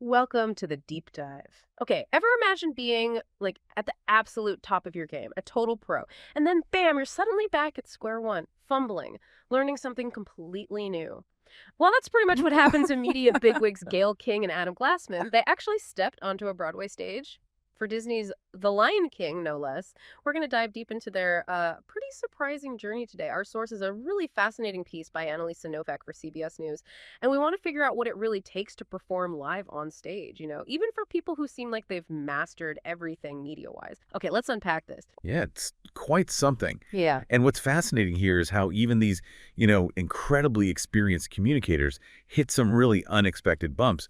Welcome to the deep dive. Okay, ever imagine being like at the absolute top of your game, a total pro, and then bam, you're suddenly back at square one, fumbling, learning something completely new? Well, that's pretty much what happens in media bigwigs Gail King and Adam Glassman. They actually stepped onto a Broadway stage for Disney's The Lion King, no less. We're going to dive deep into their pretty surprising journey today. Our source is a really fascinating piece by Annalisa Novak for CBS News, and we want to figure out what it really takes to perform live on stage, even for people who seem like they've mastered everything media-wise. Okay, let's unpack this. Yeah, it's quite something. Yeah. And what's fascinating here is how even these, incredibly experienced communicators hit some really unexpected bumps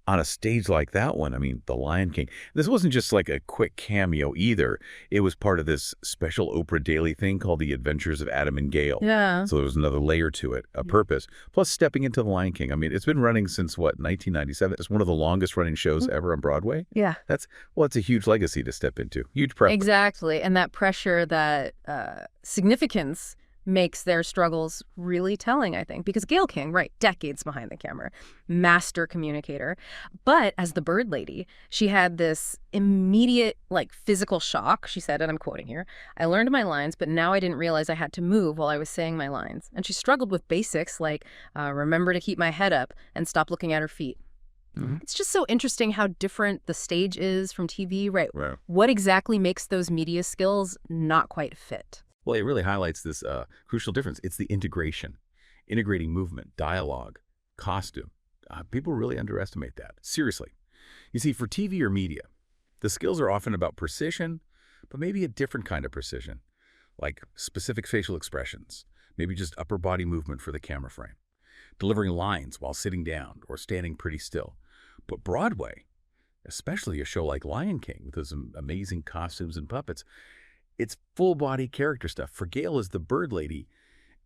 on a stage like that one. I mean, The Lion King. This wasn't just like a quick cameo either. It was part of this special Oprah Daily thing called The Adventures of Adam and Gail. Yeah. So there was another layer to it, a purpose. Plus stepping into The Lion King. I mean, it's been running since, 1997? It's one of the longest running shows ever on Broadway. Yeah. It's a huge legacy to step into. Huge prep. Exactly. And that pressure, that significance makes their struggles really telling, I think. Because Gayle King, right, decades behind the camera, master communicator. But as the bird lady, she had this immediate, physical shock. She said, and I'm quoting here, "I learned my lines, but now I didn't realize I had to move while I was saying my lines." And she struggled with basics like, remember to keep my head up and stop looking at her feet. It's just so interesting how different the stage is from TV, right? Right. What exactly makes those media skills not quite fit? Well, it really highlights this crucial difference. It's the integration, integrating movement, dialogue, costume. People really underestimate that. Seriously. You see, for TV or media, the skills are often about precision, but maybe a different kind of precision, like specific facial expressions, maybe just upper body movement for the camera frame, delivering lines while sitting down or standing pretty still. But Broadway, especially a show like Lion King with those amazing costumes and puppets, it's full-body character stuff. For Gail as the bird lady,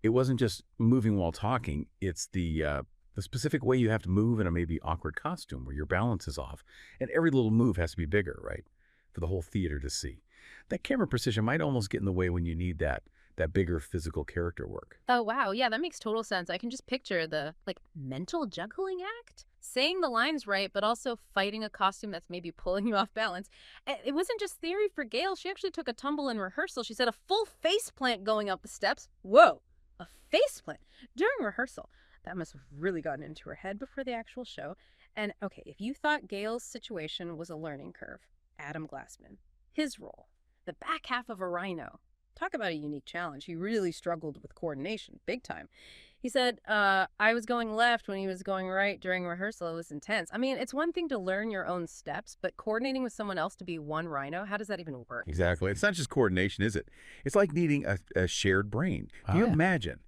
it wasn't just moving while talking. It's the specific way you have to move in a maybe awkward costume where your balance is off. And every little move has to be bigger, right, for the whole theater to see. That camera precision might almost get in the way when you need that bigger physical character work. Oh, wow. Yeah, that makes total sense. I can just picture the, mental juggling act. Saying the lines right, but also fighting a costume that's maybe pulling you off balance. It wasn't just theory for Gail. She actually took a tumble in rehearsal. She said a full faceplant going up the steps. Whoa, a faceplant during rehearsal. That must have really gotten into her head before the actual show. And okay, if you thought Gail's situation was a learning curve, Adam Glassman, his role, the back half of a Rhino. Talk about a unique challenge. He really struggled with coordination, big time. He said, I was going left when he was going right during rehearsal. It was intense. I mean, it's one thing to learn your own steps, but coordinating with someone else to be one Rhino, how does that even work? Exactly. It's not just coordination, is it? It's like needing a shared brain. Can you imagine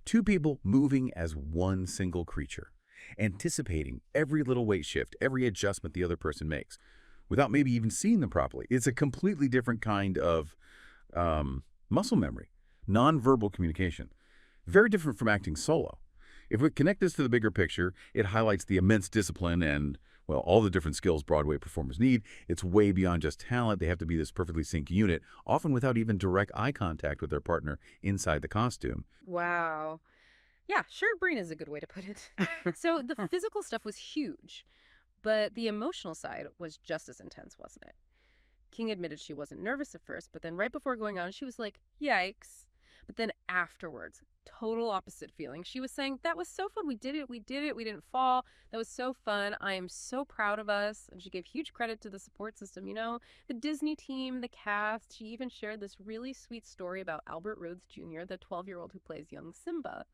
two people moving as one single creature, anticipating every little weight shift, every adjustment the other person makes, without maybe even seeing them properly? It's a completely different kind of muscle memory, nonverbal communication. Very different from acting solo. If we connect this to the bigger picture, it highlights the immense discipline and, all the different skills Broadway performers need. It's way beyond just talent. They have to be this perfectly synced unit, often without even direct eye contact with their partner inside the costume. Wow. Yeah, shared brain is a good way to put it. So the physical stuff was huge, but the emotional side was just as intense, wasn't it? King admitted she wasn't nervous at first, but then right before going on, she was like, yikes. But then afterwards, total opposite feeling. She was saying, that was so fun. We did it. We didn't fall. That was so fun. I am so proud of us. And she gave huge credit to the support system, the Disney team, the cast. She even shared this really sweet story about Albert Rhodes Jr., the 12-year-old who plays young Simba.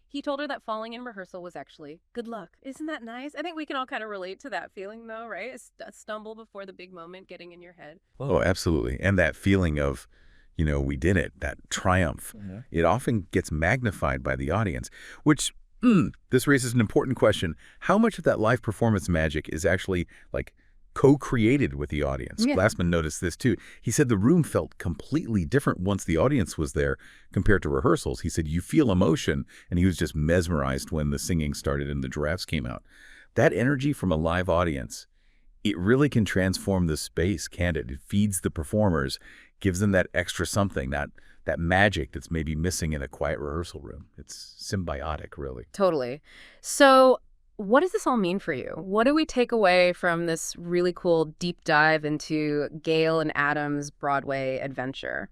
He told her that falling in rehearsal was actually good luck. Isn't that nice? I think we can all kind of relate to that feeling, though, right? A stumble before the big moment getting in your head. Oh, absolutely. And that feeling of, we did it, that triumph, it often gets magnified by the audience, which this raises an important question. How much of that live performance magic is actually co-created with the audience? Yeah. Glassman noticed this too. He said the room felt completely different once the audience was there compared to rehearsals. He said you feel emotion, and he was just mesmerized when the singing started and the giraffes came out. That energy from a live audience, it really can transform the space, can't it? It feeds the performers, gives them that extra something, that magic that's maybe missing in a quiet rehearsal room. It's symbiotic, really. Totally. So what does this all mean for you? What do we take away from this really cool deep dive into Gail and Adam's Broadway adventure?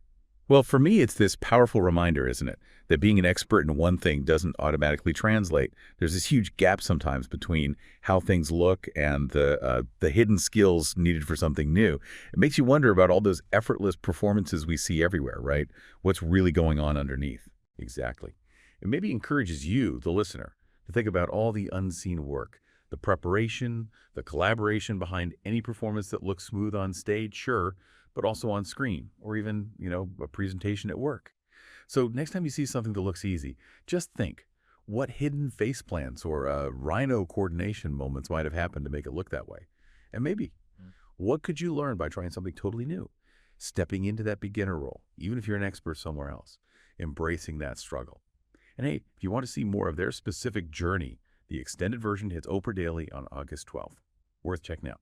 Well, for me, it's this powerful reminder, isn't it? That being an expert in one thing doesn't automatically translate. There's this huge gap sometimes between how things look and the hidden skills needed for something new. It makes you wonder about all those effortless performances we see everywhere, right? What's really going on underneath? Exactly. It maybe encourages you, the listener, to think about all the unseen work, the preparation, the collaboration behind any performance that looks smooth on stage, sure, but also on screen, or even, a presentation at work. So next time you see something that looks easy, just think, what hidden face plants or Rhino coordination moments might have happened to make it look that way? And maybe, what could you learn by trying something totally new? Stepping into that beginner role, even if you're an expert somewhere else, embracing that struggle. And hey, if you want to see more of their specific journey, the extended version hits Oprah Daily on August 12th. Worth checking out.